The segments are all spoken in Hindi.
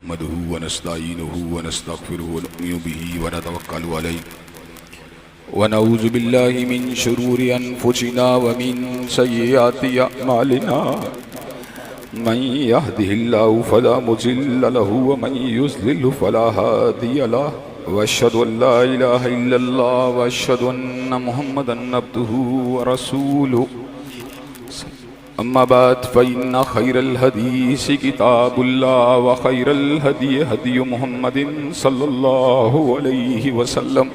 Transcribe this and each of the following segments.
नहमदुहु व नस्तईनुहु व नस्तगफिरुहु व नु'मिनु बिही व नतवक्कलु अलैहि व नऊज़ु बिल्लाहि मिन शुरूरि अनफुसिना व मिन सय्यिआति अअमालिना मन यहदिहिल्लाहु फला मुज़िल्ल लहु व मन युज़्लिल्हु फला हादिय लहु व अशहदु अन ला इलाहा इल्लल्लाह व अशहदु अन्न मुहम्मदन अब्दुहु व रसूलुहु अम्मा बाद फ़इन्न खैरल हदीस किताबुल्लाह व खैरल हदी हदी मुहम्मदिन सल्लल्लाहु अलैहि वसल्लम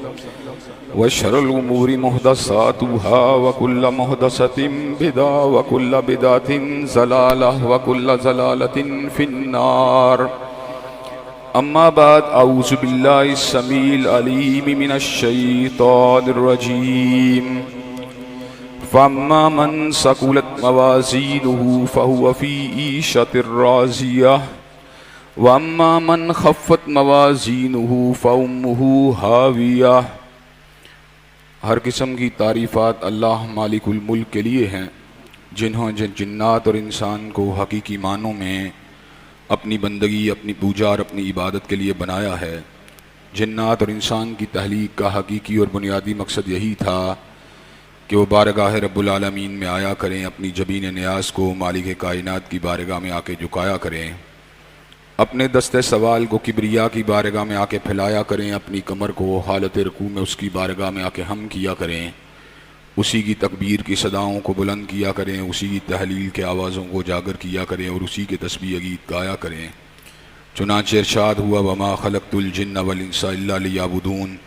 व शर्रुल उमूरि मुहदसातुहा व कुल्लु मुहदसतिन बिदअ व कुल्लु बिदअतिन ज़लालह व कुल्लु ज़लालतिन फिन्नार। अम्मा बाद अऊज़ु बिल्लाहिस समीइल अलीम मिनश शैतानिर रजीम। फ़अम्मा मन सकुलत मवाज़ीनुहु फ़हुव फ़ी ईशतिर राज़ियह व अम्मा मन ख़फ़्फ़त मवाज़ीनुहु फ़उम्मुहु हावियह। हर किस्म की तारीफ़ात अल्लाह मालिकुल मुल्क के लिए हैं, जिन्होंने जिन्नात और इंसान को हकीकी मानों में अपनी बंदगी, अपनी पूजा और अपनी इबादत के लिए बनाया है। जिन्नात और इंसान की तहलीक का हकीकी और बुनियादी मकसद यही था कि वो बारगाह रब्बुल आलमीन में आया करें, अपनी जबीन न्याज को मालिक कायनात की बारगाह में आके झुकाया करें, अपने दस्ते सवाल को किबरिया की बारगाह में आके फैलाया करें, अपनी कमर को हालत रकू में उसकी बारगाह में आके हम किया करें, उसी की तकबीर की सदाओं को बुलंद किया करें, उसी की तहलील के आवाज़ों को जागर किया करें और उसी के तस्बीह गीत गाया करें। चुनांचे इरशाद हुआ वमा खलक़तुल जिन्न वल इंसा इल्ला लियअबुदून,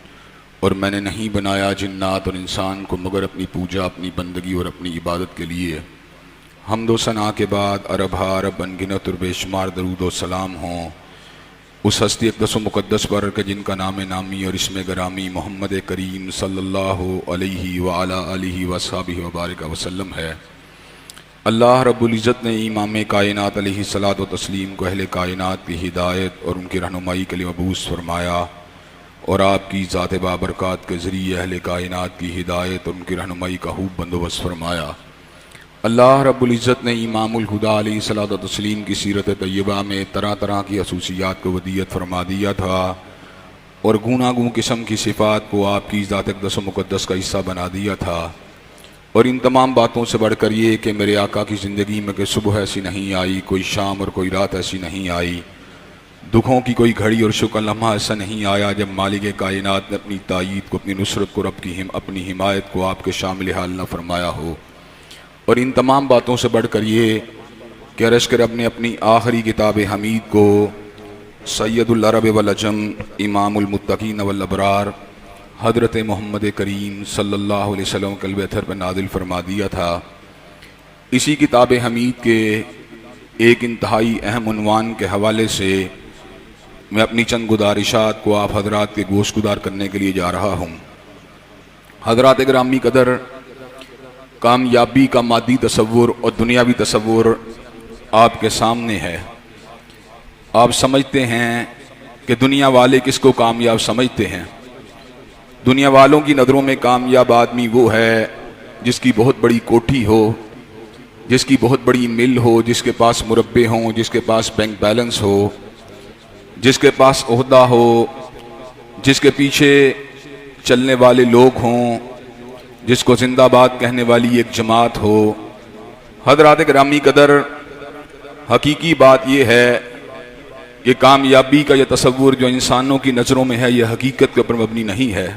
और मैंने नहीं बनाया जिन्नात और इंसान को मगर अपनी पूजा, अपनी बंदगी और अपनी इबादत के लिए। हम्दो सना के बाद अरब अरब अनगिनत और बेशुमार दरूद और सलाम हों उस हस्ती अक़दस व मुक़द्दस पर के जिनका नाम नामी और इसमें गरामी मोहम्मद करीम सल्लल्लाहु अलैहि व अला आलिहि व अस्हाबिहि व बारिक वसल्लम है। अल्लाह रब्बुल इज़्ज़त ने इमाम कायनात अलैहि सलात व तस्लीम को अहले कायनात की हिदायत और उनकी रहनुमाई के लिए मबूस फरमाया और आपकी ज़ात बाबरकात के ज़रिए अहले कायनात की हिदायत और उनकी रहनुमाई का खूब बंदोबस्त फरमाया। अल्लाह रब्बुल इज़्ज़त ने इमामुल हुदा अलैहिस्सलातु व तस्लीम की सीरत तय्यबा में तरह तरह की खसूसियात को वदियत फरमा दिया था और गूनागूं किस्म की सिफ़ात को आपकी ज़ात अक़दस व मुक़द्दस का हिस्सा बना दिया था। और इन तमाम बातों से बढ़कर ये कि मेरे आका की ज़िंदगी में कोई सुबह ऐसी नहीं आई, कोई शाम और कोई रात ऐसी नहीं आई, दुखों की कोई घड़ी और शुक्र लम्हा ऐसा नहीं आया जब मालिक कायनात ने अपनी तायीद को, अपनी नुसरत को, अपनी हिमायत को आपके शामिल हाल न फरमाया हो। और इन तमाम बातों से बढ़कर ये कि अर्ज़ कर अपने अपनी आखिरी किताब हमीद को सैयदुल अरब वल अजम इमामुल मुत्तकीन वल अबरार हज़रत मोहम्मद करीम सल्लल्लाहु अलैहि वसल्लम के अथर पर नादिल फरमा दिया था। इसी किताब हमीद के एक इंतहाई अहम उन्वान के हवाले से मैं अपनी चंद गुदारिशात को आप हजरात के गोश गुदार करने के लिए जा रहा हूँ। हजरात ग्रामी कदर, कामयाबी का मादी तसव्वुर और दुनियावी तसव्वुर आपके सामने है। आप समझते हैं कि दुनिया वाले किसको कामयाब समझते हैं। दुनिया वालों की नज़रों में कामयाब आदमी वो है जिसकी बहुत बड़ी कोठी हो, जिसकी बहुत बड़ी मिल हो, जिसके पास मुरब्बे हों, जिसके पास बैंक बैलेंस हो, जिसके पास ओहदा हो, जिसके पीछे चलने वाले लोग हों, जिसको जिंदाबाद कहने वाली एक जमात हो। हज़रात ग्रामी कदर, हकीकी बात यह है कि कामयाबी का यह तसव्वुर जो इंसानों की नज़रों में है, यह हकीकत के ऊपर मबनी नहीं है।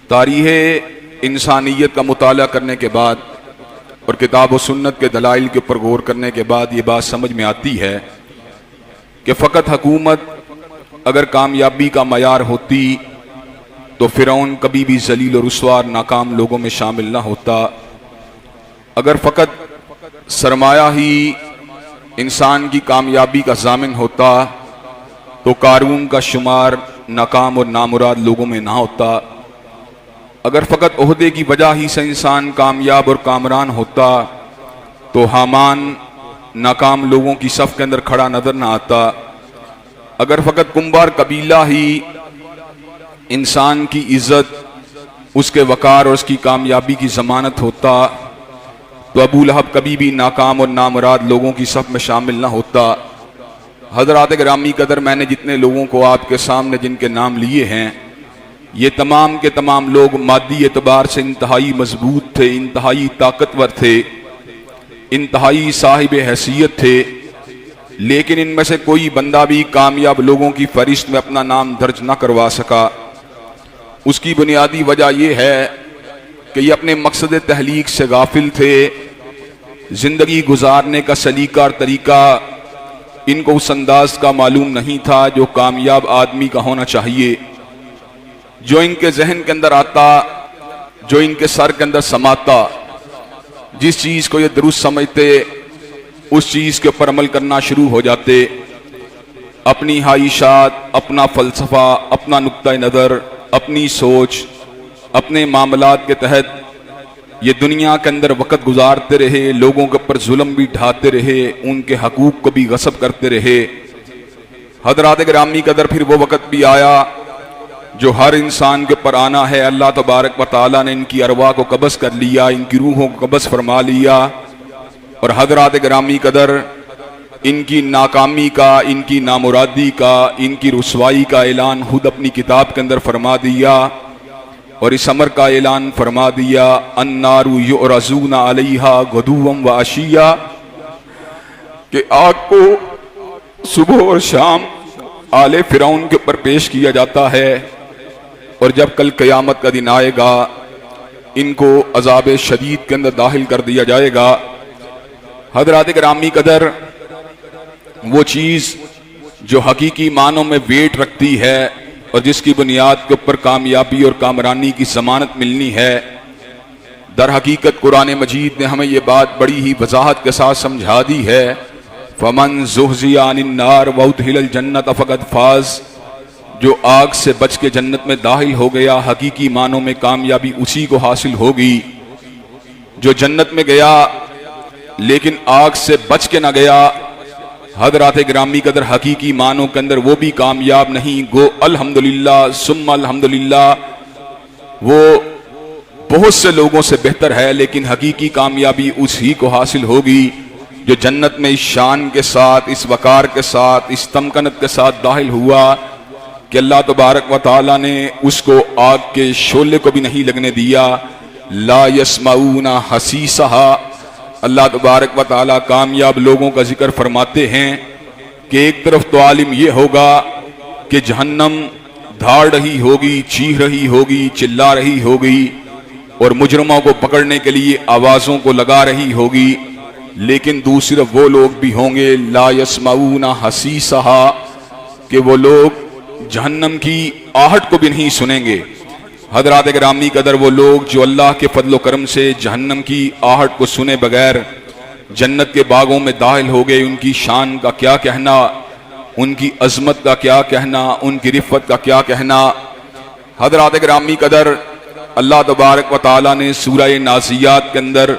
तारीख़ इंसानियत का मुताला करने के बाद और किताब व सुन्नत के दलाइल के ऊपर गौर करने के बाद ये बात समझ में आती है कि फ़कत हुकूमत अगर कामयाबी का मयार होती तो फ़िरौन कभी भी ज़लील और रुस्वार नाकाम लोगों में शामिल ना होता। अगर फ़कत सरमाया ही इंसान की कामयाबी का ज़ामिन होता तो कारून का शुमार नाकाम और नामुराद लोगों में ना होता। अगर फ़कत ओहदे की वजह ही से इंसान कामयाब और कामरान होता तो हामान नाकाम लोगों की सफ़ के अंदर खड़ा नज़र ना आता। अगर फ़कत कुंभार कबीला ही इंसान की इज़्ज़त, उसके वक़ार और उसकी कामयाबी की ज़मानत होता तो अबू लहब कभी भी नाकाम और नामुराद लोगों की सफ़ में शामिल ना होता। हजरात गिरामी कदर, मैंने जितने लोगों को आपके सामने जिनके नाम लिए हैं, ये तमाम के तमाम लोग मादी एतबार से इंतहाई मजबूत थे, इंतहाई ताकतवर थे, इंतहाई साहिब हैसियत थे, लेकिन इनमें से कोई बंदा भी कामयाब लोगों की फहरिस्त में अपना नाम दर्ज न करवा सका। उसकी बुनियादी वजह यह है कि ये अपने मकसद तहलीक से गाफिल थे। जिंदगी गुजारने का सलीका और तरीका इनको उस अंदाज का मालूम नहीं था जो कामयाब आदमी का होना चाहिए। जो इनके जहन के अंदर आता, जो इनके सर के अंदर समाता, जिस चीज को ये दुरुस्त समझते उस चीज के ऊपर अमल करना शुरू हो जाते। अपनी ख्वाहिशात, अपना फलसफा, अपना नुक्ता नज़र, अपनी सोच, अपने मामलात के तहत ये दुनिया के अंदर वक़्त गुजारते रहे, लोगों के ऊपर जुल्म भी ढाते रहे, उनके हकूक़ को भी गसब करते रहे। हज़रात गिरामी कदर, फिर वो वक़्त भी आया जो हर इंसान के ऊपर आना है। अल्लाह तबारक व तआला ने इनकी अरवाह को कब्ज़ कर लिया, इनकी रूहों को कब्ज़ फरमा लिया। और हज़रात गिरामी कदर, इनकी नाकामी का, इनकी नामुरादी का, इनकी रुसवाई का ऐलान खुद अपनी किताब के अंदर फरमा दिया। और इस अमर का ऐलान फरमा दिया, अन्नारु युरज़ूना अलैहा गुदुव्वन व अशिया, कि आग को सुबह और शाम आले फिरौन के ऊपर पेश किया जाता है। और जब कल क़यामत का दिन आएगा, इनको अज़ाब शदीद के अंदर दाखिल कर दिया जाएगा। हज़रात गिरामी कदर, वो चीज़ जो हकीकी मानों में वेट रखती है और जिसकी बुनियाद के ऊपर कामयाबी और कामरानी की ज़मानत मिलनी है, दर हकीकत कुरान मजीद ने हमें ये बात बड़ी ही वजाहत के साथ समझा दी है। फमन ज़ुहज़िया अनिन नार व उदखिलल जन्नत फ़क़द फ़ाज़, जो आग से बच के जन्नत में दाखिल हो गया, हकीकी मानों में कामयाबी उसी को हासिल होगी। जो जन्नत में गया लेकिन आग से बच के ना गया, हज़रात गिरामी कदर, हकीकी मानों के अंदर वो भी कामयाब नहीं। गो अल्हम्दुलिल्लाह सुम्मा अल्हम्दुलिल्लाह, वो बहुत से लोगों से बेहतर है, लेकिन हकीकी कामयाबी उसी को हासिल होगी जो जन्नत में इस शान के साथ, इस वकार के साथ, इस तमकनत के साथ दाखिल हुआ कि अल्लाह तबारक व तआला ने उसको आग के शोले को भी नहीं लगने दिया। ला यस्माऊना हसीसहा, अल्लाह तबारक व तआला कामयाब लोगों का जिक्र फरमाते हैं कि एक तरफ तो आलिम ये होगा कि जहन्नम धाड़ रही होगी, चीख रही होगी, चिल्ला रही होगी और मुजरमों को पकड़ने के लिए आवाज़ों को लगा रही होगी, लेकिन दूसरी तरफ वो लोग भी होंगे ला यस्माऊना हसीसहा, कि वो लोग जहन्नम की आहट को भी नहीं सुनेंगे। हज़रात गिरामी कदर, वो लोग जो अल्लाह के फजल करम से जहन्नम की आहट को सुने बगैर जन्नत के बागों में दाखिल हो गए, उनकी शान का क्या कहना, उनकी अजमत का क्या कहना, उनकी रिफ़त का क्या कहना। हज़रात गिरामी कदर, अल्लाह तबारक व तआला ने सूरह नाज़ियात के अंदर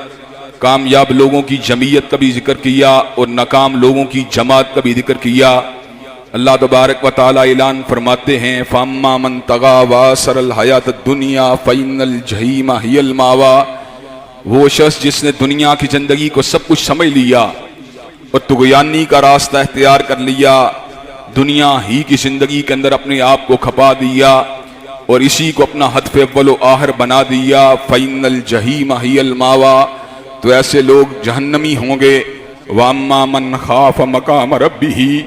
कामयाब लोगों की जमीयत का भी जिक्र किया और नाकाम लोगों की जमात का भी जिक्र किया। अल्लाह तबारक व तआला ऐलान फरमाते हैं, फम्मा मन तगा वासरल हयात दुनिया फ़इन्नल जहीमा हियल मावा, वो शख्स जिसने दुनिया की ज़िंदगी को सब कुछ समझ लिया और तुगयानी का रास्ता इख्तियार कर लिया, दुनिया ही की ज़िंदगी के अंदर अपने आप को खपा दिया और इसी को अपना हदफ अव्वल आखिर बना दिया, फ़इन्नल जहीमा हियल मावा, तो ऐसे लोग जहन्नमी होंगे। वअम्मा मन खाफ मकाम रब्बिही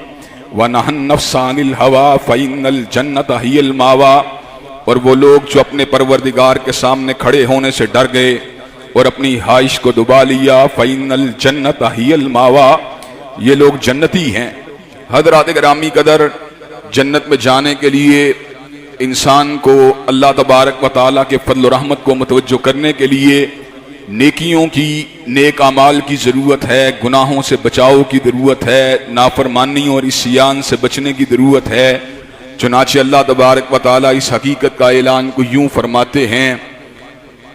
व नहन नफ्सा अनिल हवा फ़इन्नल जन्नत हियल मावा, और वो लोग जो अपने परवरदिगार के सामने खड़े होने से डर गए और अपनी ख्वाहिश को दुबा लिया, फ़इन्नल जन्नत हियल मावा, ये लोग जन्नती हैं। हज़रात गिरामी कदर, जन्नत में जाने के लिए इंसान को अल्लाह तबारक व तआला के फज़ल रहमत को मुतवज्जो करने के लिए नेकियों की, नेक अमाल की ज़रूरत है, गुनाहों से बचाव की ज़रूरत है, नाफरमानी और इस्यान से बचने की ज़रूरत है। चुनाचे अल्लाह तबारक व तआला इस हकीकत का ऐलान को यूँ फरमाते हैं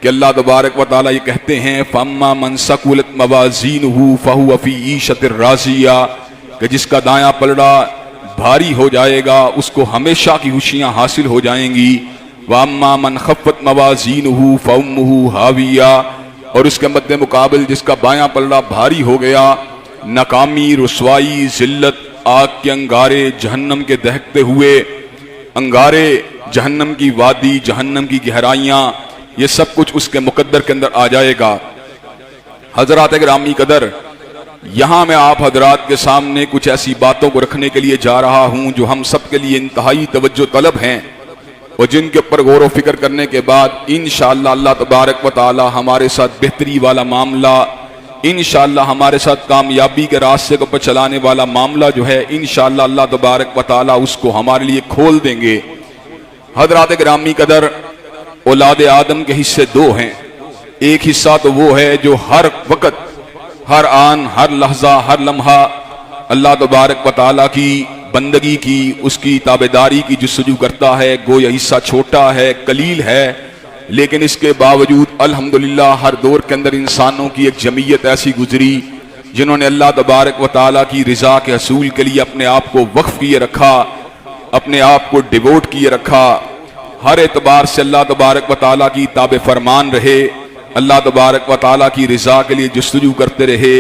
कि अल्लाह तबारक व तआला ये कहते हैं, फ़अम्मा मन सकुलत मवाज़ीनुहु फ़हुव फ़ी ईशतिर राज़िया, कि जिसका दायां पलड़ा भारी हो जाएगा उसको हमेशा की खुशियाँ हासिल हो जाएंगी। वअम्मा मन खफ़्फ़त मवाज़ीनुहु फ़उम्मुहु हाविया, और उसके मद्दे मुकाबिल जिसका बायां पलड़ा भारी हो गया, नाकामी, रुसवाई, जिल्लत आग के अंगारे, जहन्नम के दहकते हुए अंगारे, जहन्नम की वादी, जहन्नम की गहराइयां, ये सब कुछ उसके मुकद्दर के अंदर आ जाएगा। हजरात गिरामी कदर, यहां मैं आप हजरात के सामने कुछ ऐसी बातों को रखने के लिए जा रहा हूं जो हम सब के लिए इंतहाई तवज्जो तलब हैं और जिनके ऊपर गौर व फिक्र करने के बाद इंशाअल्लाह अल्लाह तबारक व तआला हमारे साथ बेहतरी वाला मामला, इंशाअल्लाह हमारे साथ कामयाबी के रास्ते को पर चलाने वाला मामला जो है इंशाअल्लाह अल्लाह तबारक व तआला उसको हमारे लिए खोल देंगे। हजरात गिरामी कदर, औलाद आदम के हिस्से दो हैं। एक हिस्सा तो वो है जो हर वक्त, हर आन, हर लहजा, हर लम्हा अल्लाह तबारक व तआला की बंदगी की, उसकी ताबेदारी की जुस्तजू करता है। गोया हिस्सा छोटा है, कलील है, लेकिन इसके बावजूद अल्हम्दुलिल्लाह हर दौर के अंदर इंसानों की एक जमीयत ऐसी गुजरी जिन्होंने अल्लाह तबारक व तआला की रिजा के हसूल के लिए अपने आप को वक्फ किए रखा, अपने आप को डिवोट किए रखा, हर एतबार से अल्लाह तबारक व तआला की ताबे फरमान रहे, अल्लाह तबारक व तआला की रिजा के लिए जुस्तजू करते रहे।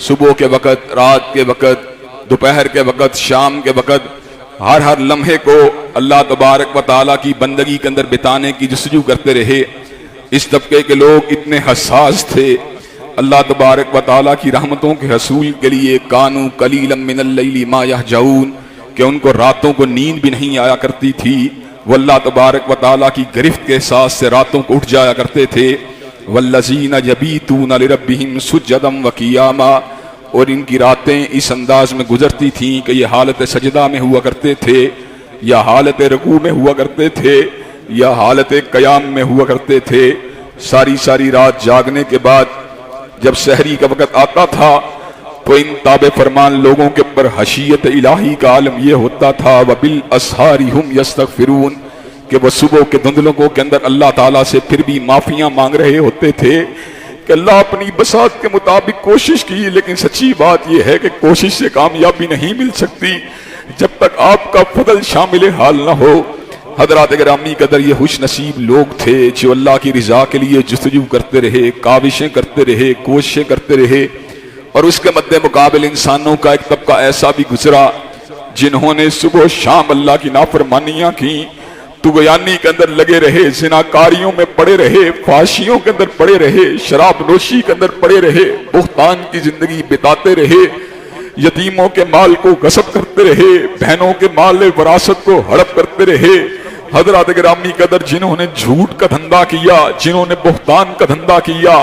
सुबह के वक़्त, रात के वक़्त, दोपहर के वक़्त, शाम के वक़्त, हर लम्हे को अल्लाह तबारक व तआला की बंदगी के अंदर बिताने की जुस्तजू करते रहे। इस तबके के लोग इतने हसास थे अल्लाह तबारक व तआला की रहमतों के हसूल के लिए, कानू कलीलन मिनल लैली मा यहजऊन, कि उनको रातों को नींद भी नहीं आया करती थी। वो अल्लाह तबारक व तआला की गिरफ्त के एहसास से रातों को उठ जाया करते थे। वल्लज़ीना यबीतूना लिरब्बिहिम सुज्जदम व क़ियामा, और इनकी रातें इस अंदाज में गुजरती थीं कि ये हालत सजदा में हुआ करते थे, या हालत रुकू में हुआ करते थे, या हालत क़याम में हुआ करते थे। सारी सारी रात जागने के बाद जब सहरी का वक़्त आता था तो इन ताबे फरमान लोगों के ऊपर हशीयत इलाही का आलम यह होता था, वबिल असहारी हुम यस्तगफिरून, कि वह सुबह के धुंधलों के अंदर अल्लाह ताला से फिर भी माफियां मांग रहे होते थे कि अल्लाह अपनी बसात के मुताबिक कोशिश की, लेकिन सच्ची बात यह है कि कोशिश से कामयाबी नहीं मिल सकती जब तक आपका फजल शामिल हाल ना हो। हजरात गिरामी कदर, ये खुश नसीब लोग थे जो अल्लाह की रिजा के लिए जुस्तजू करते रहे, काविशें करते रहे, कोशिशें करते रहे। और उसके मद्दे मुकाबिल इंसानों का एक तबका ऐसा भी गुजरा जिन्होंने सुबह शाम अल्लाह की नाफरमानियां की, तुगयानी के अंदर लगे रहे, जिनाकारियों में पड़े रहे, फाशियों के अंदर पड़े रहे, शराब नोशी के अंदर पड़े रहे, बुहतान की जिंदगी बिताते रहे, यतीमों के माल को गसब करते रहे, बहनों के माल वरासत को हड़प करते रहे। हजरात गिरामी कदर, जिन्होंने झूठ का धंधा किया, जिन्होंने बुहतान का धंधा किया,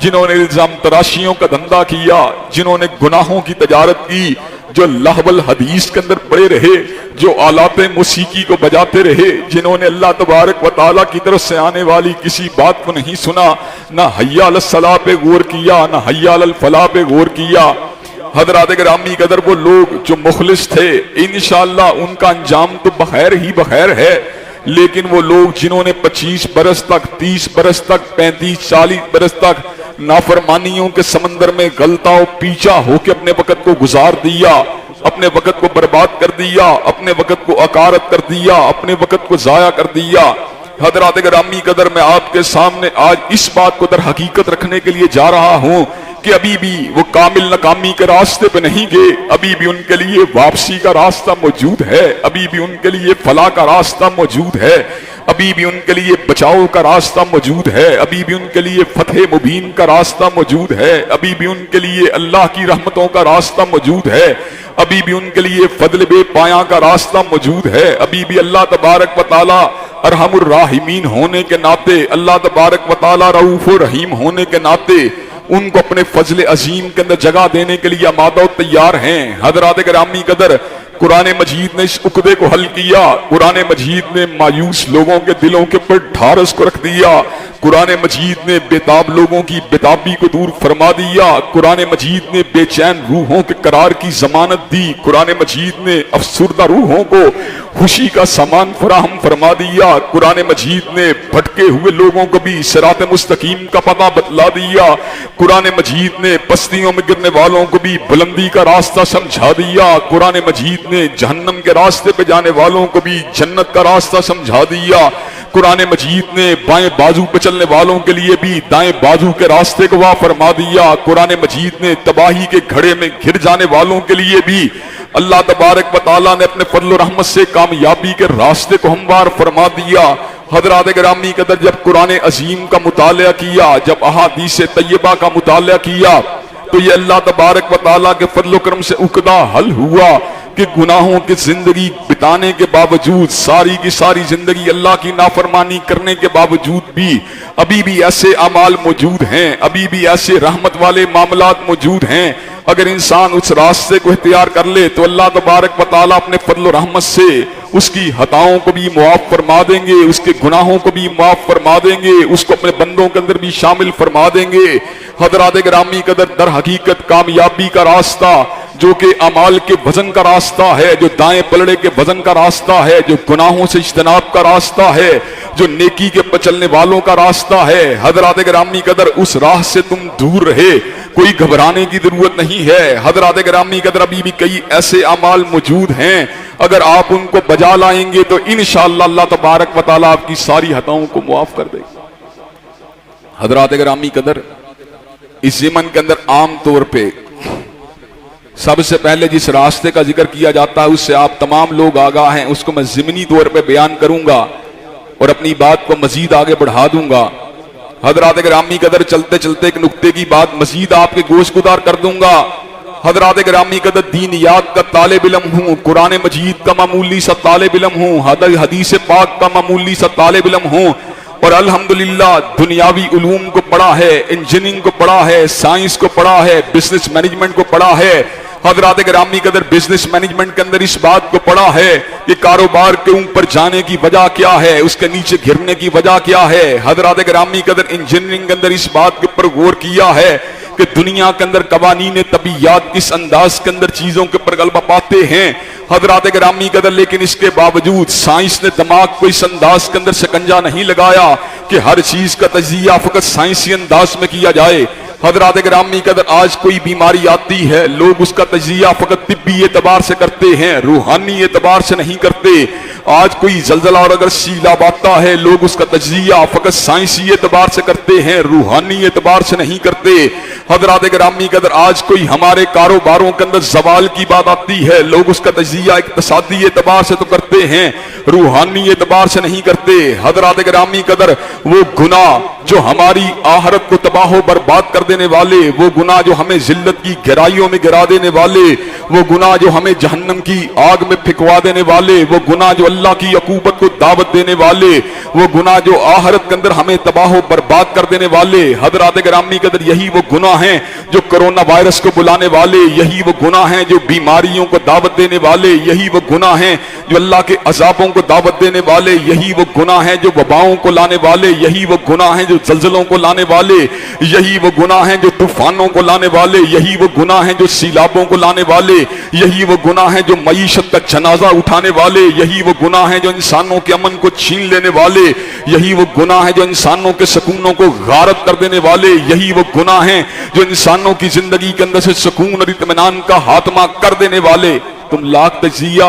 जिन्होंने इल्जाम तराशियों का धंधा किया, जिन्होंने गुनाहों की तजारत की, जो लहवल हदीस के अंदर पड़े रहे, जो आलाते मौसीकी को बजाते रहे, जिन्होंने अल्लाह तबारक व तआला की तरफ से आने वाली किसी बात को नहीं सुना, ना हय्या अलस सलाह पे गौर किया, ना हय्या अलल फलाह पे गौर किया। हजरात गिरामी कदर, वो लोग जो मुखलिस थे, इंशाअल्लाह उनका अंजाम तो बखैर ही बखैर है, लेकिन वो लोग जिन्होंने 25 बरस तक, 30 बरस तक, 35, 40 बरस तक नाफरमानियों के समंदर में गलता और पीछा होकर अपने वक़्त को गुजार दिया, अपने वक़्त को बर्बाद कर दिया, अपने वक़्त को अकारत कर दिया, अपने वक़्त को जाया कर दिया। हजरात गिरामी कदर, मैं आपके सामने आज इस बात को दर हकीकत रखने के लिए जा रहा हूं कि अभी भी वो कामिल नाकामी के रास्ते पे नहीं गए, अभी भी उनके लिए वापसी का रास्ता मौजूद है, अभी भी उनके लिए फलाह का रास्ता मौजूद है, अभी भी उनके लिए बचाव का रास्ता मौजूद है, अभी भी उनके लिए फतेह मुबीन का रास्ता मौजूद है, अभी भी उनके लिए अल्लाह की रहमतों का रास्ता मौजूद है, अभी भी उनके लिए फजल बे पाया का रास्ता मौजूद है, अभी भी अल्लाह तबारक व तआला अरहमुर राहिमीन होने के नाते, अल्लाह तबारक व तआला रऊफ रहीम होने के नाते उनको अपने फजल अजीम के अंदर जगह देने के लिए आमादा तैयार हैं। हजरात गिरामी कदर, कुरान मजीद ने इस उकदे को हल किया, कुरान मजीद ने मायूस लोगों के दिलों के ऊपर ढारस को रख दिया, कुरान मजीद ने बेताब लोगों की बेताबी को दूर फरमा दिया, कुरान मजीद ने बेचैन रूहों के करार की जमानत दी, कुरान मजीद ने अफसुर्दा रूहों को खुशी का सामान फराहम फरमा दिया, कुरान मजीद ने भटके हुए लोगों को भी सिरात मुस्तकीम का पता बतला दिया, कुरान मजीद ने पस्तियों में गिरने वालों को भी बुलंदी का रास्ता समझा दिया, कुरान मजीद ने जहन्नम के रास्ते पे जाने वालों को भी जन्नत का रास्ता समझा दिया, कुरान मजीद ने बाएं बाजू पे चलने वालों के लिए भी दाएं बाजू के रास्ते को वाह फरमा दिया, कुरान मजीद ने तबाही के घड़े में घिर जाने वालों के लिए भी अल्लाह तबारक व तआला ने अपने फजल और रहमत से कामयाबी के रास्ते को हमवार फरमा दिया। हजरात गिरामी कदर, जब कुरान अजीम का मुताला किया, जब अहादीस तैयबा का मुताला किया, तो ये अल्लाह तबारक व तआला के फजल करम से उकदा हल हुआ कि गुनाहों की जिंदगी बिताने के बावजूद, सारी की सारी जिंदगी अल्लाह की नाफरमानी करने के बावजूद भी अभी भी ऐसे अमाल मौजूद हैं, अभी भी ऐसे रहमत वाले मामलात मौजूद हैं। अगर इंसान उस रास्ते को इख्तियार कर ले तो अल्लाह तबारक व तआला अपने फजल रहमत से उसकी हताओं को भी मुआफ फरमा देंगे, उसके गुनाहों को भी मुआफ फरमा देंगे, उसको अपने बंदों के अंदर भी शामिल फरमा देंगे। हजरात गिरामी कदर, दर हकीकत कामयाबी का रास्ता जो कि अमाल के वजन का रास्ता है, जो दाएं पलड़े के वजन का रास्ता है, जो गुनाहों से इज्तनाब का रास्ता है, जो नेकी के पर चलने वालों का रास्ता है, हजरात गिरामी कदर उस राह से तुम दूर रहे, कोई घबराने की जरूरत नहीं है। हजरात गिरामी कदर, अभी भी कई ऐसे अमाल मौजूद हैं, अगर आप उनको बजा लाएंगे तो इंशाअल्लाह अल्लाह तबारक व तआला आपकी सारी हताओं को मुआफ कर देगा। हजरात गिरामी कदर, इस ज़मन के अंदर आम तौर पे सबसे पहले जिस रास्ते का जिक्र किया जाता है उससे आप तमाम लोग आगाह हैं, उसको मैं ज़िमनी तौर पे बयान करूंगा और अपनी बात को मजीद आगे बढ़ा दूंगा। हजरात गिरामी कदर, चलते चलते एक नुक्ते की बात मजीद आपके गोश गुदार कर दूंगा। हजरात गिरामी कदर, दीनियात का तालिब इल्म हूँ, कुरान मजीद का मामूली सा तालिब इल्म हूँ, हदीस पाक का मामूली सा तालिब इल्म हूँ, और अल्हम्दुलिल्लाह दुनियावी उलूम को पढ़ा है, इंजीनियरिंग को पढ़ा है, साइंस को पढ़ा है, बिजनेस मैनेजमेंट को पढ़ा है। हजरात गिरामी कदर, बिजनेस मैनेजमेंट के अंदर इस बात को पढ़ा है कि कारोबार के ऊपर जाने की वजह क्या है, उसके नीचे गिरने की वजह क्या है। हजरात गिरामी कदर, इंजीनियरिंग के अंदर इस बात के ऊपर गौर किया है कि दुनिया के अंदर कवानीन तबीयत किस अंदाज के अंदर चीजों के ऊपर गलबा पाते हैं। हजरात गिरामी कदर, लेकिन इसके बावजूद साइंस ने दिमाग को इस अंदाज के अंदर शिकंजा नहीं लगाया कि हर चीज का तजिया फकत साइंसी अंदाज में किया जाए। हजरात गिरामी कदर, आज कोई बीमारी आती है, लोग उसका तजिया फकत तिब्बी एतबार से करते हैं, रूहानी एतबार से नहीं करते। आज कोई जलजला और अगर सीलाब आता है, लोग उसका तजिया फकत साइंसी एतबार से करते हैं, रूहानी एतबार से नहीं करते। हजरात गिरामी कदर, आज कोई हमारे कारोबारों के अंदर जवाल की बात आती है, लोग उसका तजिया इक्तसादी एतबार से तो करते हैं, रूहानी एतबार से नहीं करते। हजरात गिरामी कदर, वो गुनाह जो हमारी आहरत को तबाह बर्बाद कर देने वाले, वो गुनाह जो हमें जिल्लत की गहराइयों में गिरा देने वाले, वो गुनाह जो हमें जहन्नम की आग में फिकवा देने वाले, वो गुनाह जो अल्लाह की अकूबत को दावत देने वाले, वो गुनाह जो आहरत के अंदर हमें तबाह बर्बाद कर देने वाले। हजरात गिरामी कदर, यही वो गुनाह हैं जो कोरोना वायरस को बुलाने वाले, यही वो गुनाह हैं जो बीमारियों को दावत देने वाले, यही वो गुनाह हैं जो अल्लाह के अजाबों को दावत देने वाले, यही वो गुनाह हैं जो वबाओं को लाने वाले, यही वो गुनाह हैं जो जल्जलों को लाने वाले, यही वो गुनाह हैं जो तूफानों को लाने वाले, यही वो गुनाह हैं जो सीलाबों को लाने वाले, यही वो गुनाह हैं जो मईशत का जनाजा उठाने वाले, यही वो गुनाह हैं जो इंसानों के अमन को छीन लेने वाले, यही वो गुनाह हैं जो इंसानों के सुकूनों को गारत कर देने वाले, यही वो गुनाह हैं जो इंसानों की जिंदगी के अंदर से सुकून और इत्मीनान का हातमा कर देने वाले। तुम लाख तजिया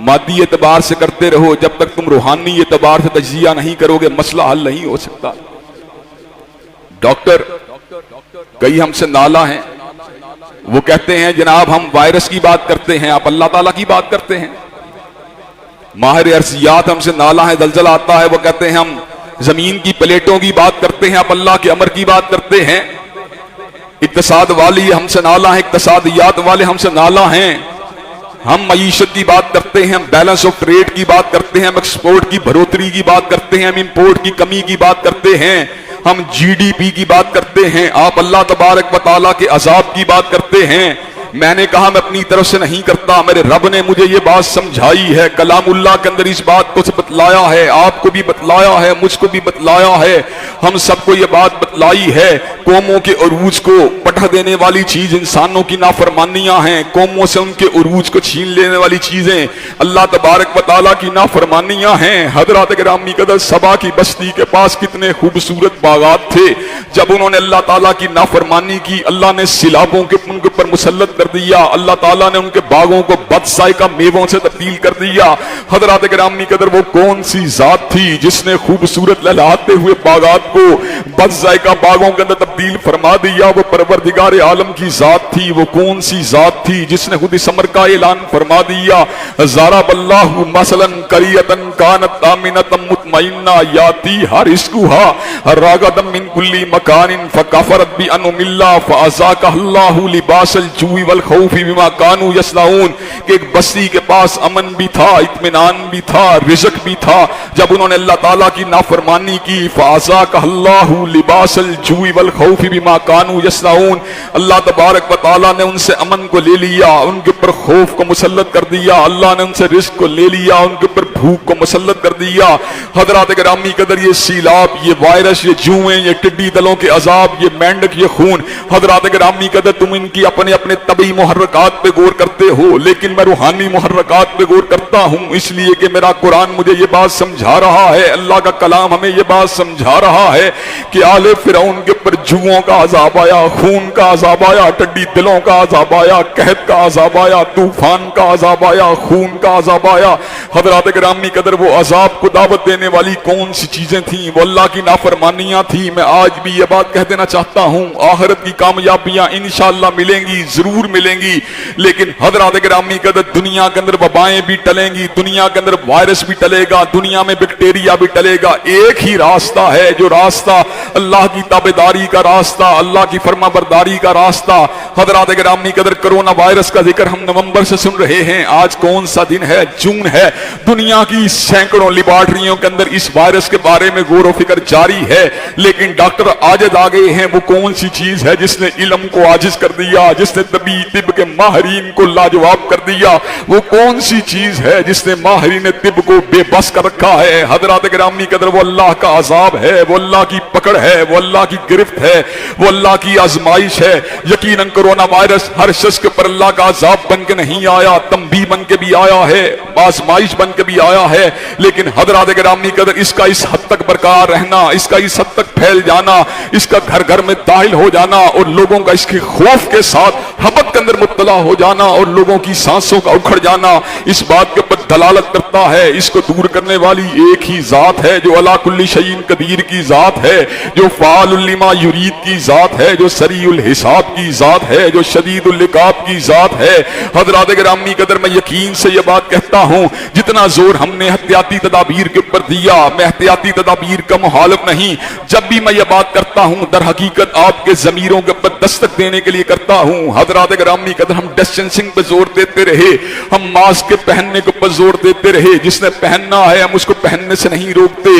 मादी एतबार से करते रहो, जब तक तुम रूहानी एतबार से तजिया नहीं करोगे मसला हल नहीं हो सकता। डॉक्टर कई हमसे नाला हैं, वो कहते हैं जनाब हम वायरस की बात करते हैं, आप अल्लाह ताला की बात करते हैं। माहिर अर्सियात हमसे नाला है, जलजला आता है, वो कहते हैं हम जमीन की प्लेटों की बात करते हैं, आप अल्लाह के अमर की बात करते हैं। इक्तसाद वाली हमसे नाला है, इक्तसादियात वाले हमसे नाला हैं। हम मईशत की बात करते हैं, हम बैलेंस ऑफ ट्रेड की बात करते हैं, हम एक्सपोर्ट की बढ़ोतरी की बात करते हैं, हम इंपोर्ट की कमी की बात करते हैं, हम जीडीपी की बात करते हैं, आप अल्लाह तबारक व तआला के अजाब की बात करते हैं। मैंने कहा मैं अपनी तरफ से नहीं करता, मेरे रब ने मुझे ये बात समझाई है, कलामुल्लाह के अंदर इस बात को बतलाया है, आपको भी बतलाया है, मुझको भी बतलाया है, हम सबको ये बात बतलाई है। कौमों के उरूज को पटह देने वाली चीज इंसानों की नाफरमानियां हैं, कौमों से उनके उरूज को छीन लेने वाली चीजें अल्लाह तबारक व तआला की नाफरमानियां हैं। हजरत गिरामी कदर, सबा की बस्ती के पास कितने खूबसूरत बागात थे, जब उन्होंने अल्लाह ताला की नाफरमानी की, अल्लाह ने सिलाबों के उनके ऊपर मुसल्लत कर दिया, अल्लाह ताला ने उनके बागों को बदसाइका मेवों से तब्दील कर दिया। हजरात गिरामी कदर वो कौन सी जात थी जिसने खूबसूरत लहलाते हुए बागात को बदसाइका बागों के अंदर तब्दील फरमा दिया? वो परवरदिगार आलम की जात थी। वो कौन सी जात थी जिसने खुद इस अमर का ऐलान फरमा दिया, ज़रबल्लाहु मसलन करियतन कानत आमिनतम मुतमइन्ना याती रिज़्कुहा रागदम मिन कुल्ली मकानिन फकफरत बि अनउमिल्लाह फअज़ाक़ल्लाहु लिबासल जूइ वल खौफि बिमा कानू यस्नाऊन। कि एक बस्ती के पास अमन भी था, इत्मीनान भी था, रिज़्क भी था। जब उन्होंने अल्लाह ताला की नाफरमानी की, फअज़ाक़ल्लाहु लिबासल जूइ वल खौफि बिमा कानू यस्नाऊन, अल्लाह तबारक व तआला ने उनसे अमन को ले लिया, उनके ऊपर खौफ को मुसल्लत कर दिया। अल्लाह ने उनसे रिज़्क को ले लिया, उनके ऊपर भूख को मुसल्लत कर दिया। हजरात गिरामी कदर ये सीलाब, ये वायरस, ये जुएं, ये टिड्डी दलों के अजाब, ये मेंढक, ये खून, हजरात गिरामी कदर तुम इनकी अपने अपने तबी मुहर्रकात पे गौर करते हो, लेकिन मैं रूहानी मुहर्रकात पे गौर करता हूं, इसलिए कि मेरा कुरान मुझे ये बात समझा रहा है, अल्लाह का कलाम हमें ये बात समझा रहा है कि आले फिरौन के ऊपर जुओं का अजाब आया, खून का अजाब आया, टिड्डी दिलों का अजाब आया, कहत का अजाब आया, तूफान का अजाब आया, खून का अजाब आया। हजरात गिरामी कदर वो अजाब को दावत देने वाली कौन सी चीजें थी? वो अल्लाह की नाफरमानियां थी। मैं आज भी ये बात कह देना चाहता हूं, आखिरत की कामयाबियां इंशाअल्लाह मिलेंगी, जरूर मिलेंगी, लेकिन हजरात गिरामी कदर दुनिया के अंदर वबाएं भी टलेंगी, दुनिया के अंदर वायरस भी टलेगा, दुनिया में बैक्टीरिया भी टलेगा। एक ही रास्ता है, जो रास्ता अल्लाह की ताबेदारी का रास्ता, अल्लाह की फरमाबरदारी का रास्ता। हजरात गिरामी कदर कोरोना वायरस का जिक्र हम नवंबर से सुन रहे हैं। आज कौन सा दिन है? जून है। दुनिया की सैकड़ों लिबार्ट्रियों के अंदर इस वायरस के बारे में गौर फिक्र जारी है, लेकिन डॉक्टर आजिज आ गए हैं। वो कौन सी चीज है जिसने इल्म को आजिज कर दिया, जिसने तिब के माहिरीन को लाजवाब कर दिया? वो कौन सी चीज है जिसने माहिरीन तिब को बेबस कर रखा है? हजरात गिरामी कदर वो अल्लाह का अजाब है, वो अल्लाह की पकड़ है, वो अल्लाह की गिरफ्त है, वो अल्लाह की आजमाइश है। यकीनन कोरोना वायरस हर शख्स के पर अल्लाह का अजाब बन के नहीं आया, तंबी बन के भी आया है, आजमाइश बन के भी आया है, लेकिन हजरात गिरामी कदर इसका इस हद तक बरकरार रहना, इसका इस हद तक फैल जाना, इसका घर घर में दाखिल हो जाना और लोगों का इसके खौफ के साथ हबत के अंदर मुब्तला हो जाना और लोगों की सांसों का उखड़ जाना, इस बात के ऊपर दलालत करता है। इसको दूर करने वाली एक ही जात है, जो अला कुल्ली शैइन कदीर की जात है, जो फाअलुल लिमा युरीद की जात है, जो सरीउल हिसाब की जात है, जो शदीदुल इकाब की जात है। हजरात गिरामी कदर मैं यकीन से यह बात कहता हूं, जितना जोर हमने एहतियाती तदाबीर के ऊपर दिया, मैं एहतियाती तदाबीर का मुखालिफ नहीं। जब भी मैं ये बात करता हूं, दर हकीकत आपके जमीरों के ऊपर दस्तक देने के लिए करता हूं। हजरात गिरामी कदर हम डिस्टेंसिंग पे जोर देते रहे, हम मास्क के पहनने के ऊपर जोर देते रहे, जिसने पहनना है हम उसको पहनने से नहीं रोकते।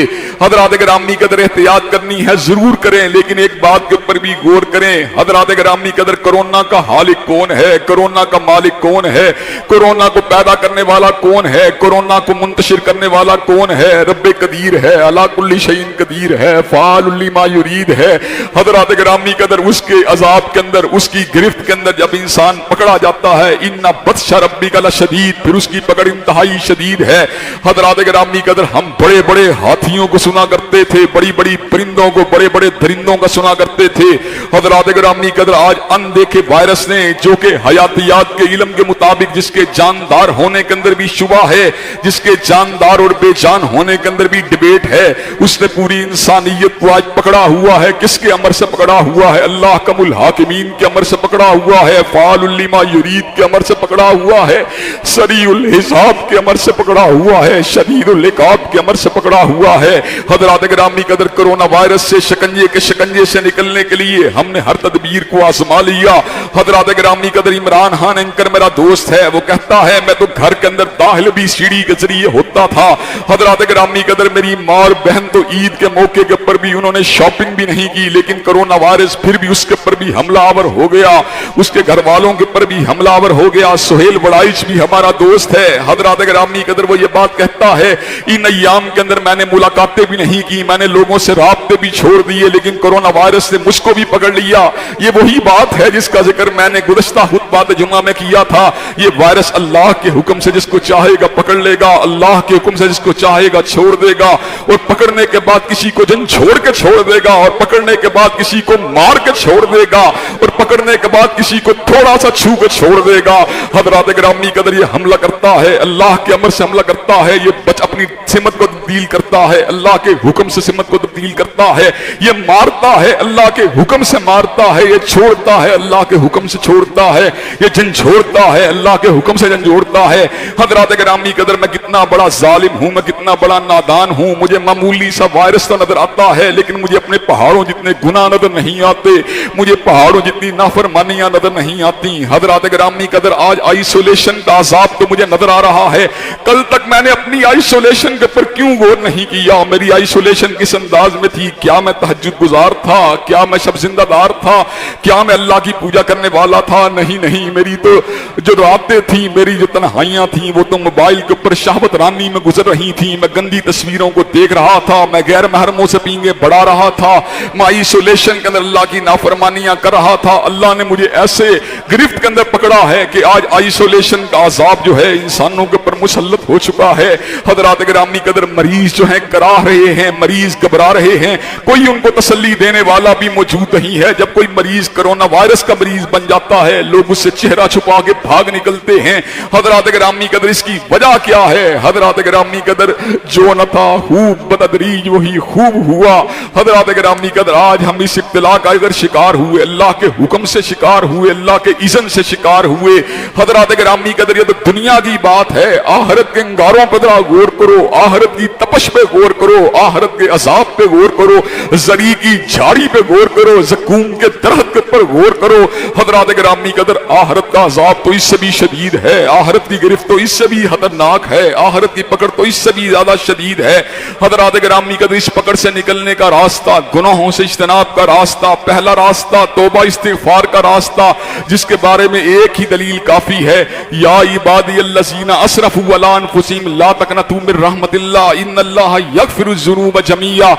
हजरात गिरामी कदर एहतियात करनी है जरूर करें, लेकिन एक बात के ऊपर भी गौर करें। हजरात गिरामी कदर कोरोना का हालिक कौन है? कोरोना का मालिक कौन है? कोरोना को पैदा करने वाला कौन है? कोरोना को मुंतशिर करने वाला कौन है? रब्बे कदीर है, अला कुल्ली शैइन कदीर है, फाअलुल लिमा युरीद है। हजरात गिरामी कदर उसके अजाब के अंदर, उसकी गिरफ्त के अंदर जब इंसान पकड़ा जाता है, इन्ना बत्शा रब्बिका लशदीद, फिर उसकी पकड़ इंतहाई शदीद है। हजरात गिरामी कदर हम बड़े बड़े हाथियों को सुना करते थे, बड़ी बड़ी परिंदों को, बड़े बड़े दरिंदों का सुना करते थे। हजरात गिरामी कदर आज अनदेखे वायरस ने, जो कि हयातियात के इल्म के मुताबिक जिसके जानदार होने के अंदर भी शुबा है, जिसके जानदार और बेजान होने के अंदर भी डिबेट है, उसने पूरी इंसानियत को आज पकड़ा हुआ है। किसके अमर से पकड़ा हुआ है? अल्लाह कमुल हाकिमीन के अमर से पकड़ा हुआ है, फाअलुल लिमा युरीद के अमर से पकड़ा हुआ है, सरीउल हिसाब के अमर से पकड़ा हुआ है, शदीदुल इकाब के अमर से पकड़ा हुआ है। हजरात गिरामी कदर कोरोना वायरस से शिकंजे के शिकंजे से निकलने के लिए हमने हर तदबीर को आजमा लिया। हजरात गिरामी कदर इमरान खान एंकर मेरा दोस्त है, वो कहता है मैं तो घर के अंदर दाखिल भी सीढ़ी के जरिए होता था। हजरात गिरामी कदर मेरी माँ और बहन तो ईद के मौके के ऊपर भी उन्होंने शॉपिंग भी नहीं की, लेकिन कोरोना वायरस फिर भी उसके ऊपर भी हमलावर हो गया, उसके घर वालों के ऊपर भी हमलावर हो गया। सुहेल बड़ाइच भी हमारा दोस्त है। हजरात गिरामी कदर वो ये बात कहता है, इन अय्याम के अंदर मैंने मुलाकातें भी नहीं की, मैंने लोगों से राब्ते भी छोड़ दिए, लेकिन कोरोना वायरस ने मुझको भी पकड़ लिया। ये वही बात है जिसका जिक्र मैंने गुज़श्ता खुतबात जुमा में किया था। ये वायरस अल्लाह के हुक्म से जिसको चाहेगा पकड़ लेगा, अल्लाह के हुक्म से जिसको चाहेगा छोड़ देगा, और पकड़ने के बाद किसी को झंझोड़ के छोड़ देगा, और पकड़ने के बाद किसी को मार के छोड़ देगा, और पकड़ने के बाद किसी को थोड़ा सा छू के छोड़ देगा। हज़रात गिरामी कदर ये हमला करता है, अल्लाह के अमर से हमला करता है, ये अपनी सिमत को तब्दील करता है, अल्लाह के हुक्म से सिमत को तब्दील करता है, ये मारता है, अल्लाह के हुक्म से मारता है, ये छोड़ता है, अल्लाह के हुक्म से छोड़ता है, ये झंझोड़ता है, अल्लाह के हुक्म से झंझोड़ता है। हज़रात गिरामी कदर मैं कितना बड़ा जालिम हूं, मैं कितना बड़ा नादान हूं। मुझे मामूली सा वायरस तो नजर आता है, लेकिन मुझे अपने पहाड़ों जितने गुनाह नजर नहीं आते, मुझे पहाड़ों जितनी नाफरमानियां नजर नहीं आती। हज़रात गिरामी कदर आज आइसोलेशन का अजाब तो मुझे नजर आ रहा है। कल तक मैंने अपनी आइसोलेशन के ऊपर क्यों गौर नहीं किया? मेरी आइसोलेशन किस अंदाज में थी? क्या मैं तहज्जुद गुजार था? क्या मैं शब जिंदादार था? क्या मैं अल्लाह की पूजा करने वाला था? नहीं नहीं, मेरी तो जो रातें थी, मेरी जो तन्हाइयां थी, वो तो मोबाइल के ऊपर शहवत रानी में गुजर रही थी। मैं गंदी तस्वीरों को देख रहा था, मैं गैर महरमों से पींगे बढ़ा रहा था, मैं आइसोलेशन के अंदर अल्लाह की नाफरमानियां कर रहा था। अल्लाह ने मुझे ऐसे गिरफ्त के अंदर पकड़ा है कि आज आइसोलेशन का अजाब जो है इंसानों के ऊपर मुसल्लत हो चुका है। हज़रात गिरामी कदर मरीज जो है कराह रहे हैं, मरीज घबरा रहे हैं, कोई उनको तसल्ली देने वाला भी मौजूद नहीं है। जब कोई मरीज कोरोना वायरस का मरीज बन जाता है, लोग उससे चेहरा छुपा के भाग निकलते हैं। हज़रात गिरामी कदर इसकी वजह क्या है? हज़रात गिरामी कदर जो न था खूब बतदरीज वही खूब हुआ। हज़रात गिरामी कदर आज हम इस इब्तिला का अगर शिकार हुए, अल्लाह के हुक्म से शिकार हुए, अल्लाह के इज़्न से शिकार हुए। हज़रात गिरामी कदर ये तो दुनिया की बात है, आखिरत के अंगारों पर जरा गौर करो, आखिरत की तपश पे गौर करो, आखिरत के अजाब पे गौर करो, जरी की झाड़ी पे गौर करो, ज़कूम के दरख्त पर गौर करो। हज़रात गिरामी कदर आखिरत का अजाब तो इससे भी शदीद है, आखिरत की गिरफ्त तो इससे भी खतरनाक है, आखिरत की पकड़ तो इससे भी ज्यादा शदीद है। हज़रात गिरामी कदर इस पकड़ से निकलने का रास्ता, गुनाहों से इज्तनाब का रास्ता, पहला रास्ता तौबा इस्तिग़फ़ार का रास्ता, जिसके बारे में एक ही दलील काफी है, या इबादियल्लज़ीना असरफ़ू अला अनफ़ुसिहिम ला तक़नतू मिन रहमतिल्लाह इन्नल्लाह यग़फ़िरुज़्ज़ुनूब जमीआ।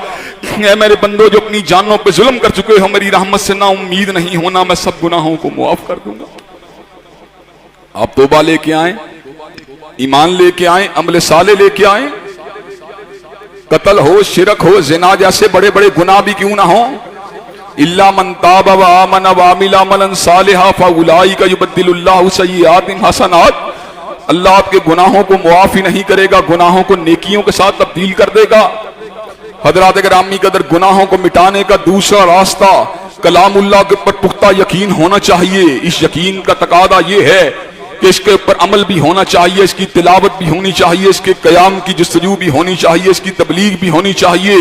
ऐ मेरे बंदो जो अपनी जानों पे जुल्म कर चुके हो, मेरी रहमत से ना उम्मीद नहीं होना, मैं सब गुनाहों को मुआफ कर दूंगा। आप तौबा लेके आए, ईमान लेके आए, अमल साले लेके आए, कत्ल हो, शिरक हो, ज़िना जैसे बड़े बड़े गुनाह भी क्यों ना हो, इल्ला मन ताब व आमन व अमिला अमलन सालिहा फउलाइका युबद्दिलुल्लाहु सय्यिआतिहिम हसनात। अल्लाह आपके गुनाहों को मुआफ ही नहीं करेगा, गुनाहों को नेकियों के साथ तब्दील कर देगा। हज़रात गिरामी कदर गुनाहों को मिटाने का दूसरा रास्ता कलामुल्लाह के ऊपर पुख्ता यकीन होना चाहिए। इस यकीन का तकादा ये है कि इसके ऊपर अमल भी होना चाहिए, इसकी तिलावत भी होनी चाहिए, इसके क़याम की जस्तजू भी होनी चाहिए, इसकी तबलीग भी होनी चाहिए।